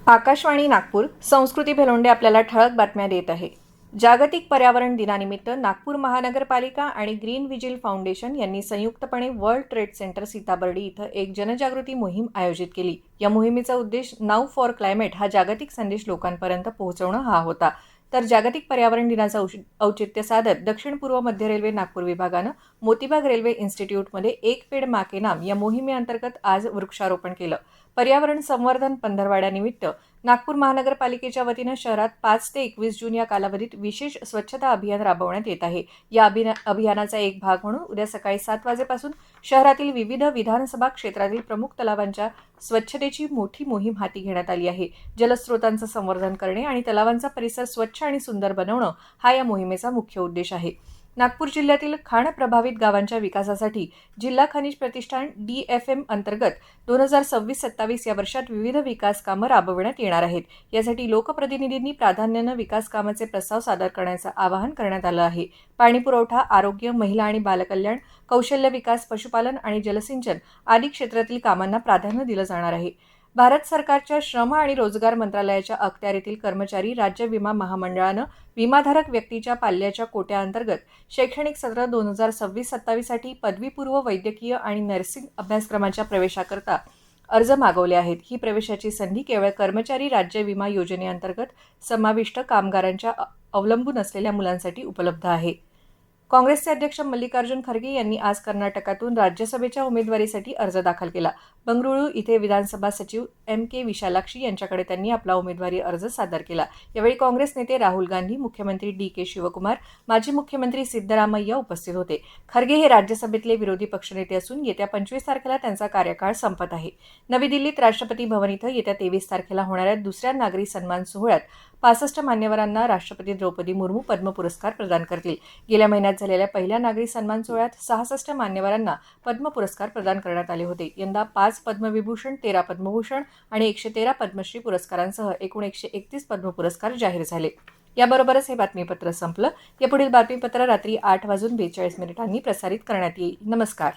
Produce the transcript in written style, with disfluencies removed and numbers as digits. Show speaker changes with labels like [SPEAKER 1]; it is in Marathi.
[SPEAKER 1] आकाशवाणी नागपूर संस्कृती भेलोंडे आपल्याला ठळक बातम्या देत आहे. जागतिक पर्यावरण दिनानिमित्त नागपूर महानगरपालिका आणि ग्रीन व्हिजिल फाउंडेशन यांनी संयुक्तपणे वर्ल्ड ट्रेड सेंटर सीताबर्डी इथं एक जनजागृती मोहीम आयोजित केली. या मोहिमेचा उद्देश नाऊ फॉर क्लायमेट हा जागतिक संदेश लोकांपर्यंत पोहोचवणं हा होता. तर जागतिक पर्यावरण दिनाचं औचित्य साधत दक्षिण पूर्व मध्य रेल्वे नागपूर विभागानं मोतीबाग रेल्वे इन्स्टिट्यूटमध्ये एक पेड मा के नाम या मोहिमेअंतर्गत आज वृक्षारोपण केलं. पर्यावरण संवर्धन पंधरवड्यानिमित्त नागपूर महानगरपालिकेच्या वतीनं शहरात 5 ते 21 जून या कालावधीत विशेष स्वच्छता अभियान राबवण्यात येत आहे. या अभियानाचा एक भाग म्हणून उद्या सकाळी 7 वाजेपासून शहरातील विविध विधानसभा क्षेत्रातील प्रमुख तलावांच्या स्वच्छतेची मोठी मोहीम हाती घेण्यात आली आहे. जलस्रोतांचं संवर्धन करणे आणि तलावांचा परिसर स्वच्छ आणि सुंदर बनवणं हा या मोहिमेचा मुख्य उद्देश आहे. नागपूर जिल्ह्यातील खाण प्रभावित गावांच्या विकासासाठी जिल्हा खनिज प्रतिष्ठान DFM अंतर्गत 2026-27 या वर्षात विविध विकास कामं राबविण्यात येणार आहेत. यासाठी लोकप्रतिनिधींनी प्राधान्यानं विकास कामाचे प्रस्ताव सादर करण्याचं आवाहन करण्यात आलं आहे. पाणीपुरवठा, आरोग्य, महिला आणि बालकल्याण, कौशल्य विकास, पशुपालन आणि जलसिंचन आदी क्षेत्रातील कामांना प्राधान्य दिलं जाणार आहे. भारत सरकारच्या श्रम आणि रोजगार मंत्रालयाच्या अखत्यारीतील कर्मचारी राज्य विमा महामंडळानं विमाधारक व्यक्तीच्या पाल्याच्या कोट्याअंतर्गत शैक्षणिक सत्र 2026-27 साठी पदवीपूर्व वैद्यकीय आणि नर्सिंग अभ्यासक्रमाच्या प्रवेशाकरता अर्ज मागवले आहेत. ही प्रवेशाची संधी केवळ कर्मचारी राज्य विमा योजनेअंतर्गत समाविष्ट कामगारांच्या अवलंबून असलेल्या मुलांसाठी उपलब्ध आहे. काँग्रेसचे अध्यक्ष मल्लिकार्जुन खरगे यांनी आज कर्नाटकातून राज्यसभेच्या उमेदवारीसाठी अर्ज दाखल केला. बंगळुरू इथे विधानसभा सचिव MK विशालाक्षी यांच्याकडे त्यांनी आपला उमेदवारी अर्ज सादर केला. यावेळी काँग्रेस नेते राहुल गांधी, मुख्यमंत्री DK शिवकुमार, माजी मुख्यमंत्री सिद्धरामय्या उपस्थित होते. खरगे हे राज्यसभेतले विरोधी पक्षनेते असून येत्या 25 तारखेला त्यांचा कार्यकाळ संपत आहे. नवी दिल्लीत राष्ट्रपती भवन इथं येत्या 23 तारखेला होणाऱ्या दुसऱ्या नागरी सन्मान सोहळ्यात 65 मान्यवरांना राष्ट्रपती द्रौपदी मुर्मू पद्म पुरस्कार प्रदान करतील. गेल्या महिन्यात झालेल्या पहिल्या नागरी सन्मान सोहळ्यात 66 मान्यवरांना पद्म पुरस्कार प्रदान करण्यात आले होते. यंदा 5 पद्मविभूषण, 13 पद्मभूषण आणि 113 पद्मश्री पुरस्कारांसह एकूण 131 पद्म पुरस्कार जाहीर झाले. याबरोबरच हे बातमीपत्र संपलं. यापुढील बातमीपत्र रात्री 8:42 प्रसारित करण्यात येईल. नमस्कार.